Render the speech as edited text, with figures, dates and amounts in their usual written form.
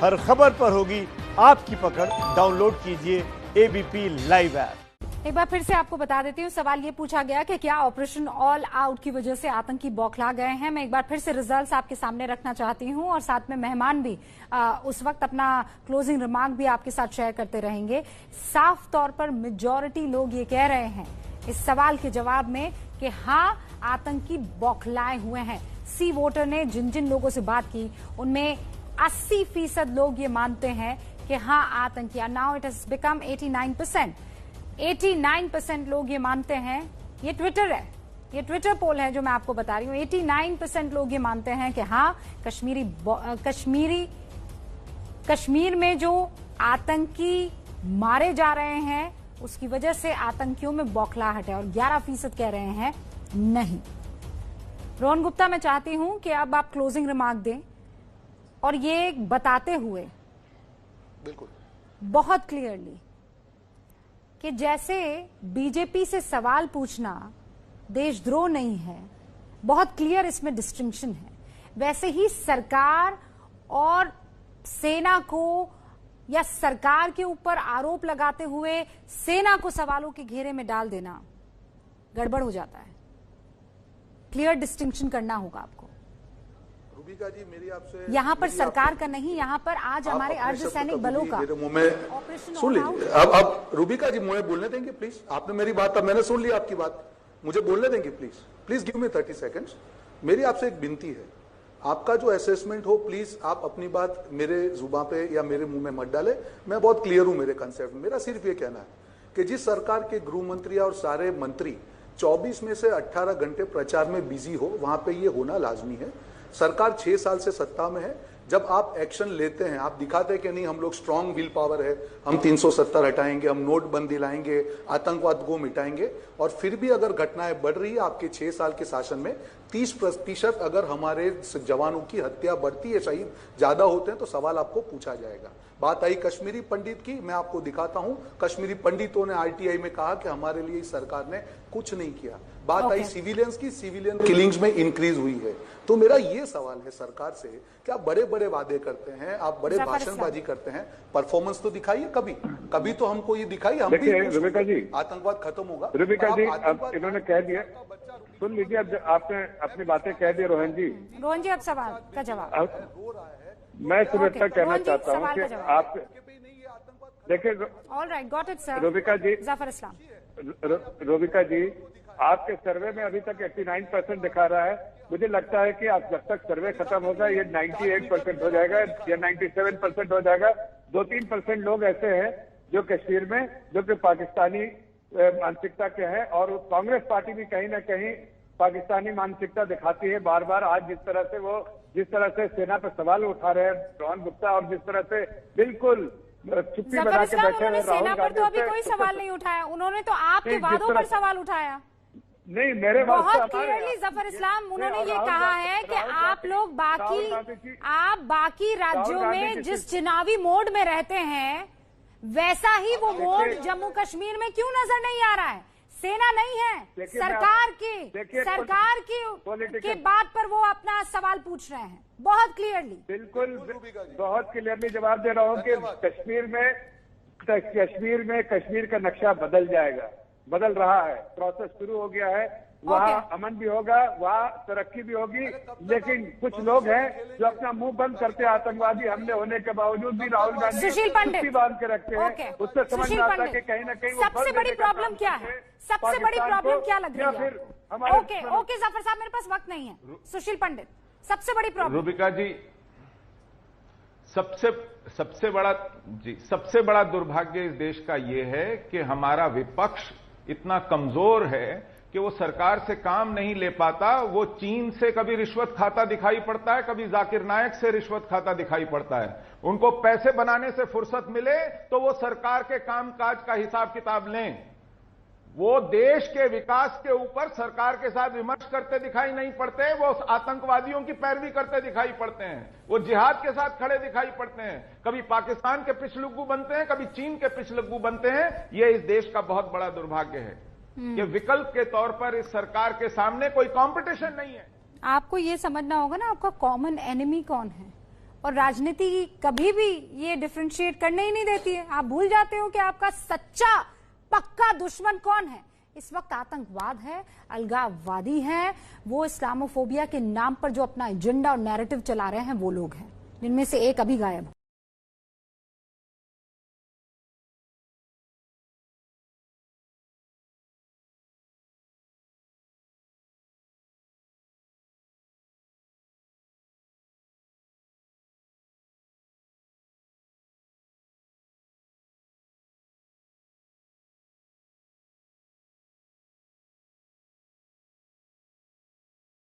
हर खबर पर होगी आपकी पकड़। डाउनलोड कीजिए एबीपी लाइव ऐप। एक बार फिर से आपको बता देती हूँ, सवाल ये पूछा गया कि क्या ऑपरेशन ऑल आउट की वजह से आतंकी बौखला गए हैं। मैं एक बार फिर से रिजल्ट्स आपके सामने रखना चाहती हूँ और साथ में मेहमान भी उस वक्त अपना क्लोजिंग रिमार्क भी आपके साथ शेयर करते रहेंगे। साफ तौर पर मेजॉरिटी लोग ये कह रहे हैं इस सवाल के जवाब में कि हाँ, आतंकी बौखलाए हुए हैं। सी वोटर ने जिन जिन लोगों से बात की उनमें 80% लोग ये मानते हैं कि हाँ, आतंकी। Now it has become 89%। 89% लोग ये मानते हैं। ये ट्विटर है, ये ट्विटर पोल है जो मैं आपको बता रही हूँ। 89% लोग ये मानते हैं कि हाँ, कश्मीर में जो आतंकी मारे जा रहे हैं उसकी वजह से आतंकियों में बौखलाहट है, और 11% कह रहे हैं नहीं। रोहन गुप्ता, मैं चाहती हूं कि अब आप क्लोजिंग रिमार्क दें और ये बताते हुए बिल्कुल बहुत क्लियरली कि जैसे बीजेपी से सवाल पूछना देशद्रोह नहीं है, बहुत क्लियर इसमें डिस्टिंक्शन है, वैसे ही सरकार और सेना को या सरकार के ऊपर आरोप लगाते हुए सेना को सवालों के घेरे में डाल देना गड़बड़ हो जाता है। क्लियर डिस्टिंक्शन करना होगा आपको। रूबिका जी, मेरी आपसे यहाँ पर सरकार का नहीं, यहाँ पर आज हमारे अर्धसैनिक बलों का मुंह में सुन लीजिए। अब रूबिका जी मुझे बोलने देंगे प्लीज। आपने मेरी बात, अब मैंने सुन ली आपकी बात, मुझे बोलने देंगे please. Please give me 30 seconds. मेरी आपसे एक विनती है, आपका जो असेसमेंट हो प्लीज आप अपनी बात मेरे जुबान पे या मेरे मुंह में मत डाले। मैं बहुत क्लियर हूं मेरे कंसेप्ट में। मेरा सिर्फ ये कहना है कि जिस सरकार के गृह मंत्री और सारे मंत्री 24 में से 18 घंटे प्रचार में बिजी हो, वहां पे ये होना लाजमी है। सरकार 6 साल से सत्ता में है। जब आप एक्शन लेते हैं, आप दिखाते हैं कि नहीं हम लोग स्ट्रांग विल पावर है, हम 370 हटाएंगे, हम नोटबंदी लाएंगे, आतंकवाद को मिटाएंगे, और फिर भी अगर घटनाएं बढ़ रही है आपके 6 साल के शासन में, 30% अगर हमारे जवानों की हत्या बढ़ती है, शहीद ज्यादा होते हैं, तो सवाल आपको पूछा जाएगा। बात आई कश्मीरी पंडित की, मैं आपको दिखाता हूं। कश्मीरी पंडितों ने आरटीआई में कहा कि हमारे लिए इस सरकार ने कुछ नहीं किया। बात आई सिविलियंस की, सिविलियन किलिंग्स में इंक्रीज हुई है। तो मेरा ये सवाल है सरकार से कि आप बड़े बड़े वादे करते हैं, आप बड़े भाषणबाजी करते हैं, परफॉर्मेंस तो दिखाइए। कभी तो हमको ये दिखाइए। हम भी रूबिका जी, आतंकवाद खत्म होगा। रूबिका जी, अब इन्होंने कह दिया, सुन लीजिए। अब आपने अपनी बातें कह दी रोहन जी। रोहन जी, अब सवाल का जवाब। मैं सिर्फ इतना कहना चाहता हूँ कि आप देखिए। All right, got it sir. Rubika ji, Jafar Islam, Rubika ji, आपके सर्वे में अभी तक 89% दिखा रहा है। मुझे लगता है कि आप जब तक सर्वे खत्म होगा ये 98% हो जाएगा या 97% हो जाएगा। 2-3% लोग ऐसे हैं जो कश्मीर में, जो कि पाकिस्तानी मानसिकता के हैं, और कांग्रेस पार्टी भी कहीं ना कहीं पाकिस्तानी मानसिकता दिखाती है बार बार। आज जिस तरह से सेना पर सवाल उठा रहे हैं रोहन गुप्ता, और जिस तरह से बिल्कुल चुप्पी बना के बैठे हैं सेना पर तो अभी कोई सवाल नहीं उठाया, उन्होंने तो आपके वादों पर सवाल उठाया। नहीं, मेरे बहुत क्लियरली जफर इस्लाम, उन्होंने ये कहा है कि आप लोग बाकी राज्यों में जिस चुनावी मोड में रहते हैं वैसा ही वो मोड जम्मू कश्मीर में क्यों नजर नहीं आ रहा है। सेना नहीं है, सरकार की बात पर वो अपना सवाल पूछ रहे हैं बहुत क्लियरली। बिल्कुल, बहुत क्लियरली जवाब दे रहा हूँ कि कश्मीर का नक्शा बदल जाएगा, बदल रहा है, प्रोसेस शुरू हो गया है। वहाँ अमन भी होगा, वहाँ तरक्की भी होगी। लेकिन कुछ लोग हैं जो अपना मुंह बंद करते हैं, आतंकवादी हमले होने के बावजूद भी राहुल गांधी चुप्पी बांध के रखते हैं। उससे समझ में आता है कि कहीं ना कहीं सबसे बड़ी प्रॉब्लम क्या है, सबसे बड़ी प्रॉब्लम क्या लग रही है। ओके जाफर साहब, मेरे पास वक्त नहीं है। सुशील पंडित, सबसे बड़ी प्रॉब्लम। रूबिका जी, सबसे बड़ा दुर्भाग्य इस देश का ये है कि हमारा विपक्ष इतना कमजोर है कि वो सरकार से काम नहीं ले पाता। वो चीन से कभी रिश्वत खाता दिखाई पड़ता है, कभी जाकिर नायक से रिश्वत खाता दिखाई पड़ता है। उनको पैसे बनाने से फुर्सत मिले तो वो सरकार के कामकाज का हिसाब किताब लें। वो देश के विकास के ऊपर सरकार के साथ विमर्श करते दिखाई नहीं पड़ते, वो आतंकवादियों की पैरवी करते दिखाई पड़ते हैं, वो जिहाद के साथ खड़े दिखाई पड़ते हैं। कभी पाकिस्तान के पिछलग्गू बनते हैं, कभी चीन के पिछलग्गू बनते हैं। ये इस देश का बहुत बड़ा दुर्भाग्य है कि विकल्प के तौर पर इस सरकार के सामने कोई कंपटीशन नहीं है। आपको ये समझना होगा ना, आपका कॉमन एनिमी कौन है। और राजनीति कभी भी ये डिफरेंशिएट करने ही नहीं देती है। आप भूल जाते हो कि आपका सच्चा पक्का दुश्मन कौन है। इस वक्त आतंकवाद है, अलगाववादी है, वो इस्लामोफोबिया के नाम पर जो अपना एजेंडा और नैरेटिव चला रहे हैं वो लोग हैं, जिनमें से एक अभी गायब हो।